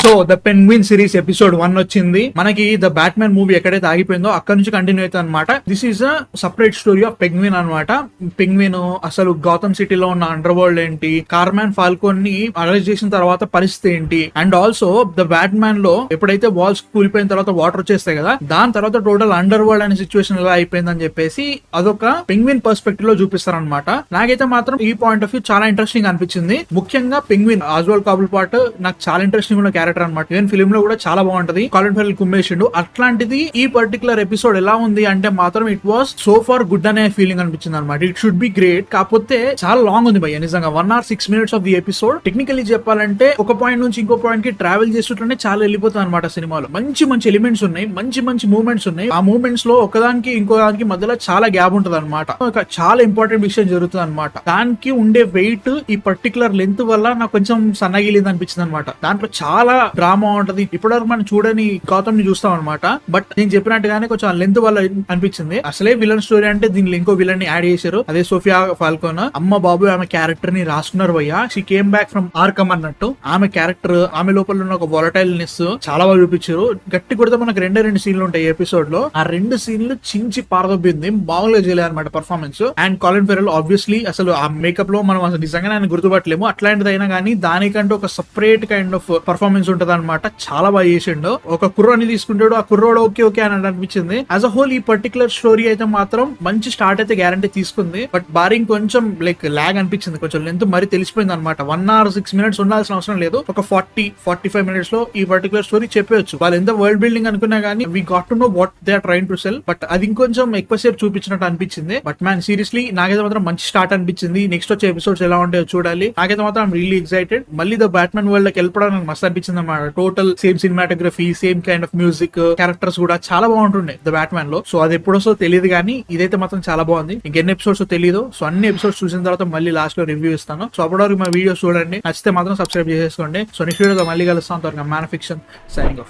So the penguin series episode 1 వచ్చింది. మనకి the batsmen movie ఎక్కడైతే ఆగిపోయిందో అక్కడ నుంచి కంటిన్యూ అవుతుంది అనమాట. This is a separate story of penguin అనమాట. పెంగ్విన్ అసలు గౌతమ్ సిటీలో ఉన్న అండర్ వరల్డ్ ఏంటి, కార్మాన్ ఫాల్కోన్ ని అరెస్ట్ చేసిన తర్వాత పరిస్థితి ఏంటి, అండ్ ఆల్సో ద బ్యాట్మ్యాన్ లో ఎప్పుడైతే వాల్స్ కూలిపోయిన తర్వాత వాటర్ వచ్చేస్తాయి కదా, దాని తర్వాత టోటల్ అండర్ వరల్డ్ అనే సిచ్యువేషన్ ఎలా అయిపోయిందని చెప్పేసి అదొక పెంగ్విన్ పర్స్పెక్టివ్ లో చూపిస్తారు అనమాట. నాకైతే మాత్రం ఈ పాయింట్ ఆఫ్ వ్యూ చాలా ఇంట్రెస్టింగ్ అనిపించింది. ముఖ్యంగా పెంగ్విన్ ఆజ్వాల్ కాబుల్ పాట్ నాకు చాలా ఇంట్రెస్టింగ్ ఉన్న క్యారెక్టర్ అనమాట. ఈవెన్ ఫిల్మ్ లో కూడా చాలా బాగుంటది. కాలిన్ ఫెరెల్ కుమ్మేసిండు. అట్లాంటిది ఈ పర్టికులర్ ఎపిసోడ్ ఎలా ఉంది అంటే మాత్రం it was so far good అనే ఫీలింగ్ అనిపించింది అనమాట. It should be great. కాకపోతే చాలా లాంగ్ ఉంది భయ్య, నిజంగా 1 hour 6 minutes of the episode. Technically చెప్పాలంటే ఒక పాయింట్ నుంచి ఇంకో పాయింట్ కి ట్రావెల్ చేస్తుంటేనే చాలా వెళ్ళిపోతుంది అనమాట. సినిమాలో మంచి మంచి ఎలిమెంట్స్ ఉన్నాయి, మంచి మంచి మూవ్మెంట్స్ ఉన్నాయి. ఆ మూవ్మెంట్స్ లో ఒకదానికి ఇంకో దానికి మధ్యలో చాలా గ్యాప్ ఉంటది అనమాట. చాలా ఇంపార్టెంట్ విషయం జరుగుతుంది అనమాట. దానికి ఉండే వెయిట్ ఈ పర్టికులర్ లెంత్ వల్ల నాకు కొంచెం సన్నగిలింది అనిపించింది అనమాట. దాంట్లో చాలా డ్రామా ఉంటది. ఇప్పటివరకు మనం చూడని గౌతమ్ ని చూస్తాం అనమాట. బట్ నేను చెప్పినట్టుగానే కొంచెం లెంత్ వల్ల అనిపించింది. అసలే విలన్ స్టోరీ అంటే దీనిలో ఇంకో విలన్ ని యాడ్ చేశారు, అదే సోఫియా ఫాల్కోన్. అమ్మ బాబు ఆమె క్యారెక్టర్ ని రాసుకున్నారు భయ్యా. She came back from Arkham అన్నట్టు. ఆమె క్యారెక్టర్, ఆమె లోపల ఉన్న ఒక వాలటైల్నెస్ చాలా బాగా చూపించారు. గట్టి కొడితే మనకు రెండు సీన్లు ఉంటాయి ఎపిసోడ్ లో. ఆ 2 సీన్లు చించి పారదొబ్బింది. మామూలుగా చేయలేదు అనమాట పర్ఫార్మెన్స్. అండ్ కాలిన్ ఫెరెల్ ఆబ్వియస్లీ అసలు ఆ మేకప్ లో మనం అసలు నిజంగా ఆయన గుర్తుపట్టలేము. అట్లాంటిది అయినా కానీ దానికంటే ఒక సపరేట్ కైండ్ ఆఫ్ పర్ఫార్మెన్స్ ఉంటది అనమాట. చాలా బాగా చేసిండు. ఒక కుర్రోని తీసుకుంటాడు, ఆ కుర్రోడు ఓకే అని అనిపించింది. యాజ్ అ హోల్ ఈ పర్టికులర్ స్టోరీ అయితే మాత్రం మంచి స్టార్ట్ అయితే గ్యారంటీ తీసుకుంది. బట్ బారింగ్ కొంచెం లైక్ లాగ్ అనిపించింది. కొంచెం లెంత్ మరి తెలిసిపోయింది అనమాట. 1 hour 6 minutes ఉండాల్సిన అవసరం లేదు. ఒక 40-45 minutes లో ఈ పర్టికులర్ స్టోరీ చెప్పవచ్చు. వాళ్ళు ఎంత వరల్డ్ బిల్డింగ్ అనుకున్నా కానీ we got to know what they are trying to sell. But అది ఇంకొంచెం ఎక్కువసేపు చూపించినట్టు అనిపించింది. బట్ మ్యాన్ సీరియస్లీ నాకైతే మాత్రం మంచి స్టార్ట్ అనిపించింది. నెక్స్ట్ వచ్చే ఎపిసోడ్స్ ఎలా ఉంటాయో చూడాలి. నాకైతే మాత్రం రియల్లీ ఎక్సైటెడ్. మళ్ళీ ద బ్యాట్మెన్ వరల్డ్ లోకి వెళ్ళడం నాకు మస్తు అనిపించింది అనమాట. Total same cinematography, same kind of music, characters కూడా చాలా బాగుంటుండే ద బ్యాట్మెన్ లో. సో అది ఎప్పుడో తెలియదు కానీ ఇదైతే మాత్రం చాలా బాగుంది. ఇంకెన్ని ఎపిసోడ్స్ తెలియదు. సో అన్ని ఎపిసోడ్స్ చూసిన తర్వాత మళ్ళీ లాస్ట్ లో రివ్యూ ఇస్తాను. సో అప్పటివరకు మా వీడియోస్ చూడండి, నచ్చితే మాత్రం సబ్స్క్రైబ్ చేసేసుకోండి. సో నెక్స్ట్ వీడియోలో మళ్ళీ కలుస్తాం. Man fiction signing off.